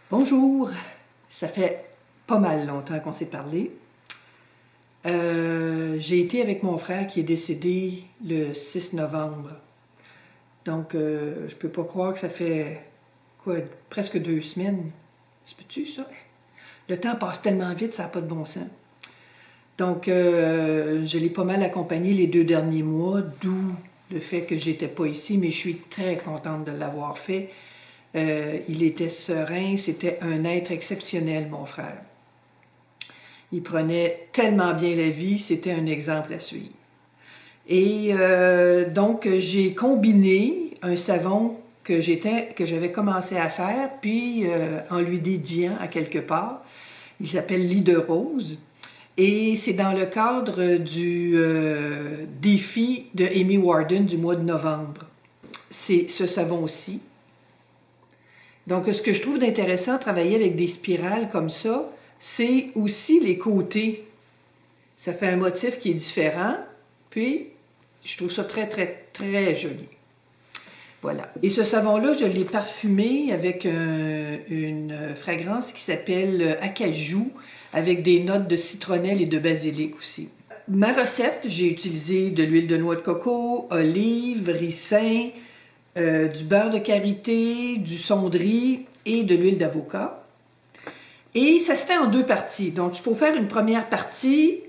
Bonjour, ça fait pas mal longtemps qu'on s'est parlé. J'ai été avec mon frère qui est décédé le 6 novembre. Donc, je peux pas croire que ça fait, quoi, presque 2 semaines. Se peut-tu, ça? Le temps passe tellement vite, ça n'a pas de bon sens. Donc, je l'ai pas mal accompagné les 2 derniers mois, d'où le fait que j'étais pas ici, mais je suis très contente de l'avoir fait. Il était serein, c'était un être exceptionnel, mon frère. Il prenait tellement bien la vie, c'était un exemple à suivre. Et donc, j'ai combiné un savon que j'avais commencé à faire, puis en lui dédiant à quelque part. Il s'appelle Lit de rose. Et c'est dans le cadre du défi de Amy Warden du mois de novembre. C'est ce savon-ci. Donc, ce que je trouve d'intéressant à travailler avec des spirales comme ça, c'est aussi les côtés. Ça fait un motif qui est différent, puis je trouve ça très, très, très joli. Voilà. Et ce savon-là, je l'ai parfumé avec une fragrance qui s'appelle Acajou, avec des notes de citronnelle et de basilic aussi. Ma recette, j'ai utilisé de l'huile de noix de coco, olive, ricin, du beurre de karité, du cendri et de l'huile d'avocat. Et ça se fait en 2 parties. Donc, il faut faire une première partie.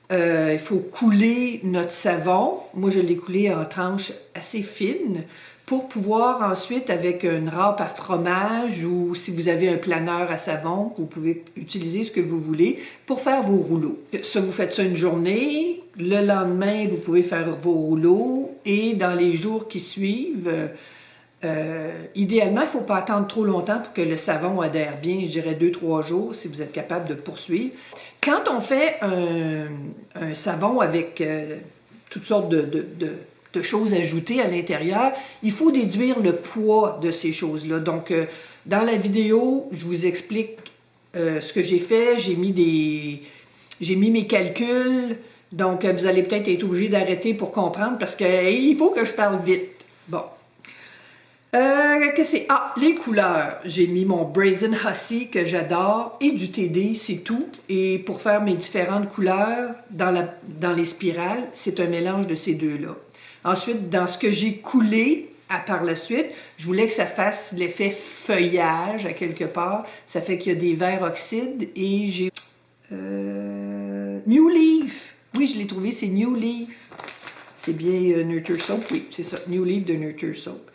Il faut couler notre savon. Moi, je l'ai coulé en tranches assez fines pour pouvoir ensuite, avec une râpe à fromage ou si vous avez un planeur à savon, vous pouvez utiliser ce que vous voulez pour faire vos rouleaux. Ça, vous faites ça une journée. Le lendemain, vous pouvez faire vos rouleaux. Et dans les jours qui suivent, idéalement, il ne faut pas attendre trop longtemps pour que le savon adhère bien. Je dirais 2-3 jours si vous êtes capable de poursuivre. Quand on fait un savon avec toutes sortes de choses ajoutées à l'intérieur, il faut déduire le poids de ces choses-là. Donc, dans la vidéo, je vous explique ce que j'ai fait. J'ai mis mes calculs. Donc, vous allez peut-être être obligé d'arrêter pour comprendre parce qu'il faut que je parle vite. Bon. Qu'est-ce que c'est? Ah, les couleurs. J'ai mis mon Brazen Hussy que j'adore et du TD, c'est tout. Et pour faire mes différentes couleurs dans les spirales, c'est un mélange de ces deux-là. Ensuite, dans ce que j'ai coulé par la suite, je voulais que ça fasse l'effet feuillage à quelque part. Ça fait qu'il y a des verts oxydes et j'ai New Leaf. Oui, je l'ai trouvé, c'est New Leaf. C'est bien Nurture Soap, oui, c'est ça, New Leaf de Nurture Soap.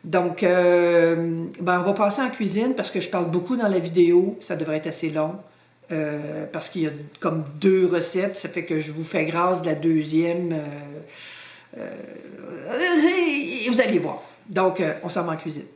Donc, on va passer en cuisine parce que je parle beaucoup dans la vidéo. Ça devrait être assez long parce qu'il y a comme 2 recettes. Ça fait que je vous fais grâce de la deuxième. Vous allez voir. Donc, on s'en va en cuisine.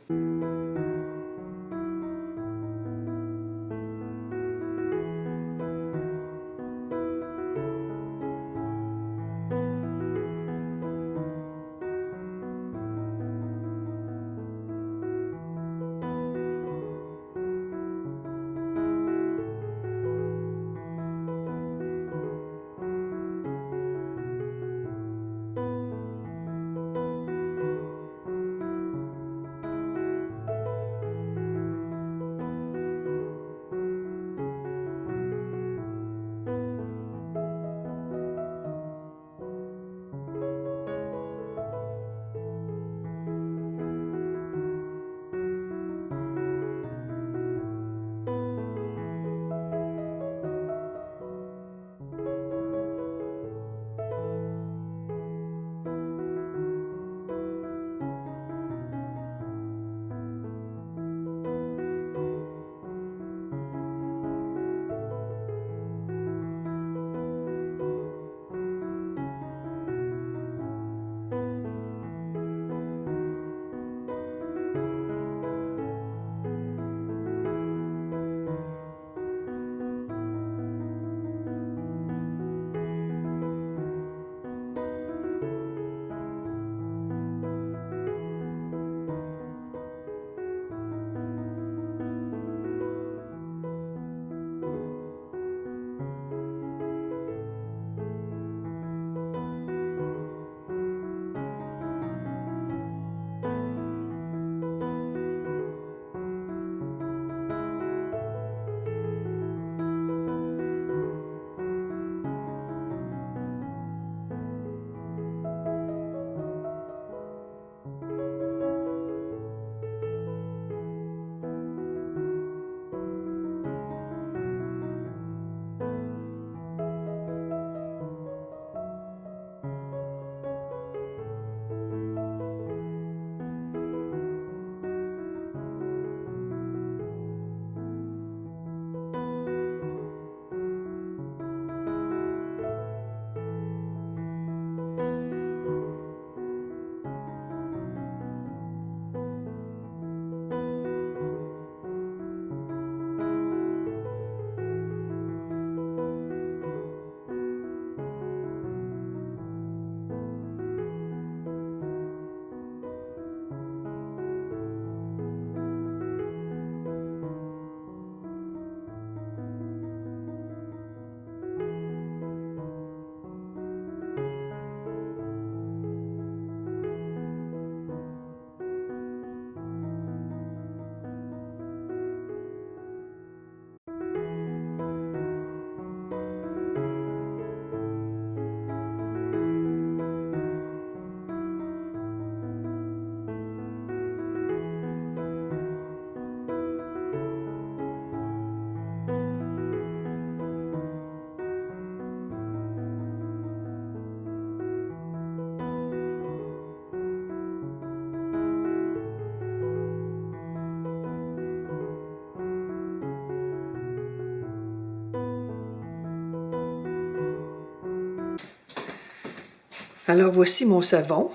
Alors voici mon savon,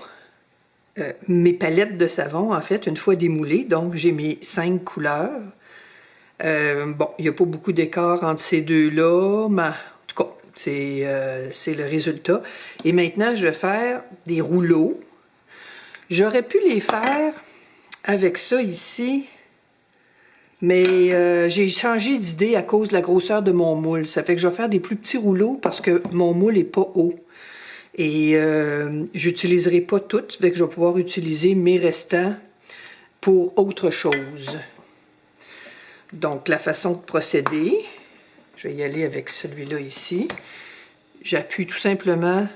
mes palettes de savon en fait, une fois démoulées, donc j'ai mes 5 couleurs. Bon, il n'y a pas beaucoup d'écart entre ces deux-là, mais en tout cas, c'est le résultat. Et maintenant, je vais faire des rouleaux. J'aurais pu les faire avec ça ici, mais j'ai changé d'idée à cause de la grosseur de mon moule. Ça fait que je vais faire des plus petits rouleaux parce que mon moule n'est pas haut. Et j'utiliserai pas toutes, fait que je vais pouvoir utiliser mes restants pour autre chose. Donc, la façon de procéder, je vais y aller avec celui-là ici. J'appuie tout simplement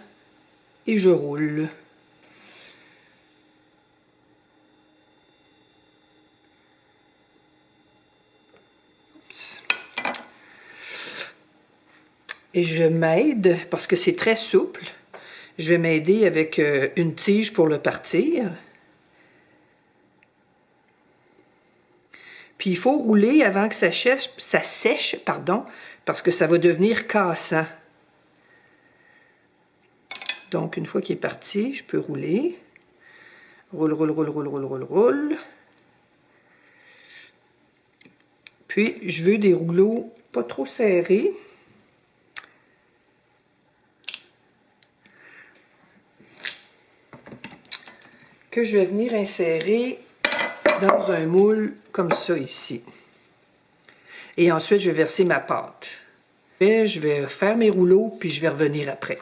et je roule. Oups. Et je m'aide, parce que c'est très souple, je vais m'aider avec une tige pour le partir. Puis il faut rouler avant que ça sèche, pardon, parce que ça va devenir cassant. Donc, une fois qu'il est parti, je peux rouler. Roule, roule, roule, roule, roule, roule, roule. Puis, je veux des rouleaux pas trop serrés. Que je vais venir insérer dans un moule comme ça ici. Et ensuite, je vais verser ma pâte. Et je vais faire mes rouleaux, puis je vais revenir après.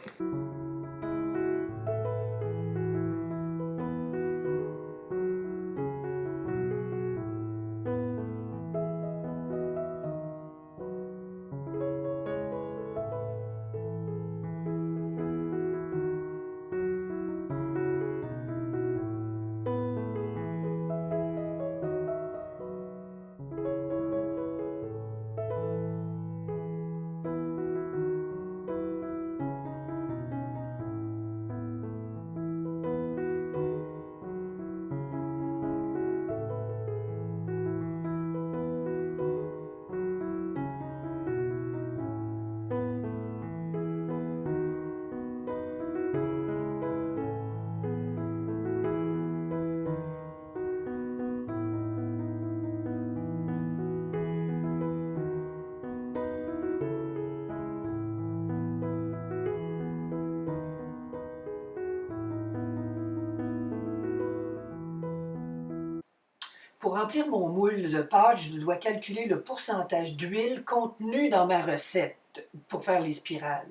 Pour remplir mon moule de pâte, je dois calculer le pourcentage d'huile contenu dans ma recette pour faire les spirales.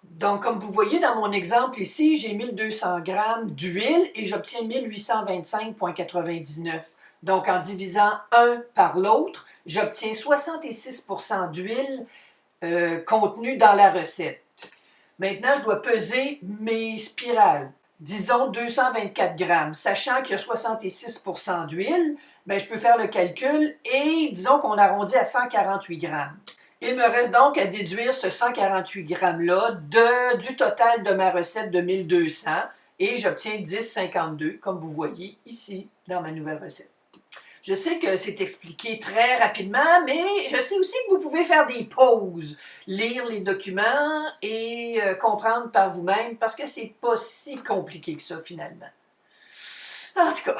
Donc, comme vous voyez dans mon exemple ici, j'ai 1200 g d'huile et j'obtiens 1825,99. Donc, en divisant un par l'autre, j'obtiens 66 % d'huile contenue dans la recette. Maintenant, je dois peser mes spirales. Disons 224 grammes. Sachant qu'il y a 66 % d'huile, ben, je peux faire le calcul et disons qu'on arrondit à 148 grammes. Il me reste donc à déduire ce 148 grammes-là du total de ma recette de 1200 et j'obtiens 10,52 comme vous voyez ici dans ma nouvelle recette. Je sais que c'est expliqué très rapidement, mais je sais aussi que vous pouvez faire des pauses, lire les documents et comprendre par vous-même parce que c'est pas si compliqué que ça finalement. En tout cas.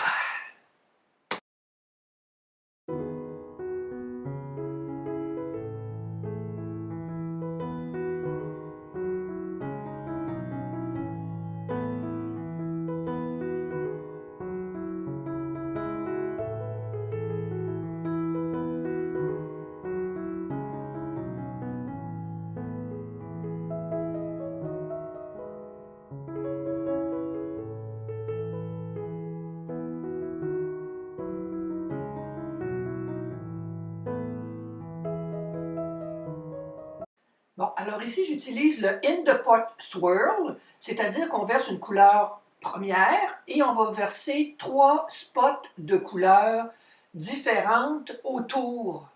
Bon, alors ici, j'utilise le In the Pot Swirl, c'est-à-dire qu'on verse une couleur première et on va verser 3 spots de couleurs différentes autour,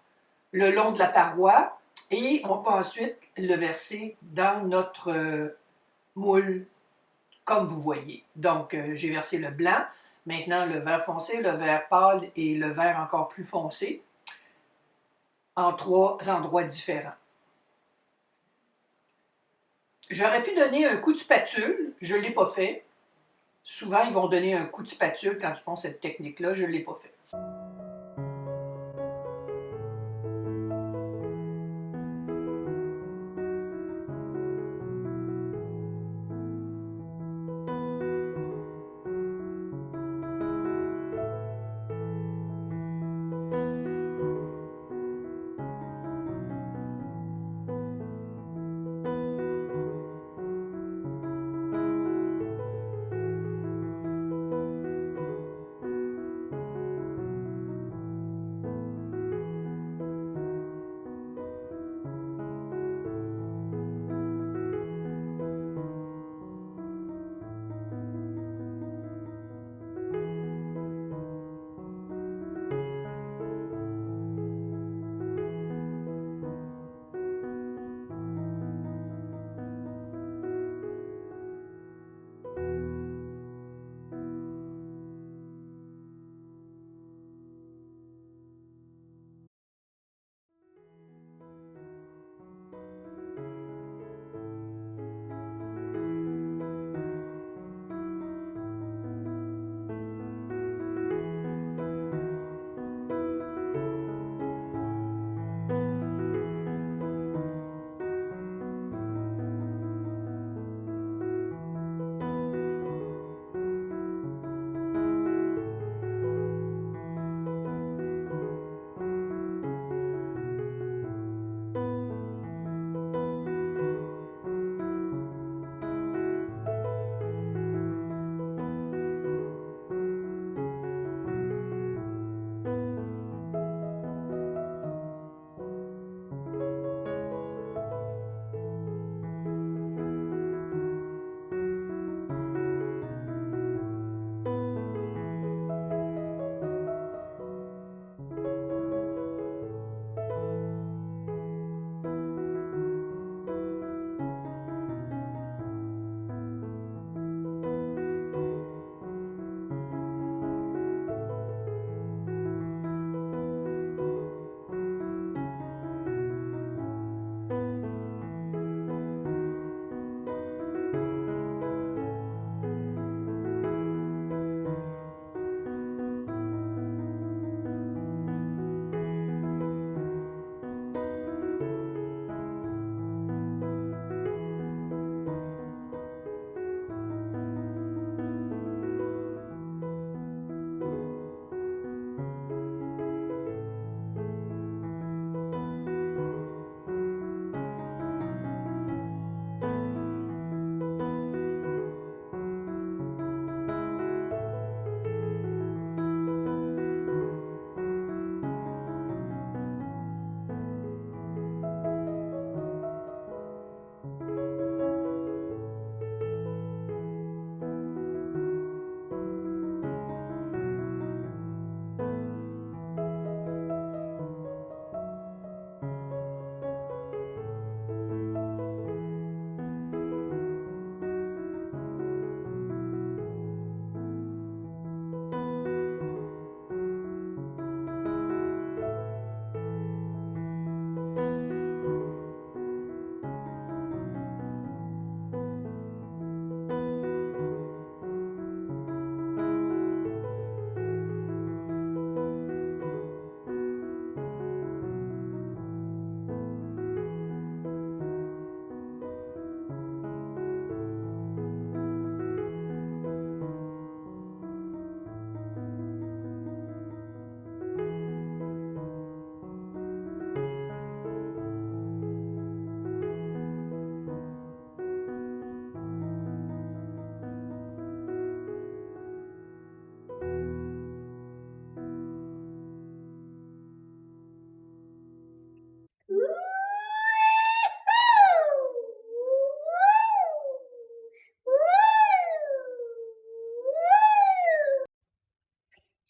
le long de la paroi, et on va ensuite le verser dans notre moule, comme vous voyez. Donc, j'ai versé le blanc, maintenant le vert foncé, le vert pâle et le vert encore plus foncé, en 3 endroits différents. J'aurais pu donner un coup de spatule Je ne l'ai pas fait. Souvent, ils vont donner un coup de spatule quand ils font cette technique-là. Je ne l'ai pas fait.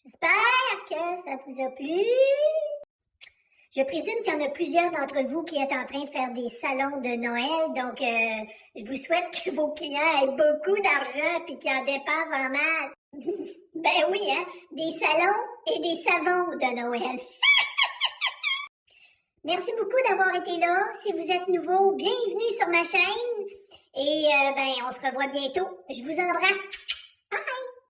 J'espère que ça vous a plu. Je présume qu'il y en a plusieurs d'entre vous qui êtes en train de faire des salons de Noël, donc je vous souhaite que vos clients aient beaucoup d'argent et qu'ils en dépensent en masse. Ben oui, hein, des salons et des savons de Noël. Merci beaucoup d'avoir été là. Si vous êtes nouveau, bienvenue sur ma chaîne. Et ben, on se revoit bientôt. Je vous embrasse.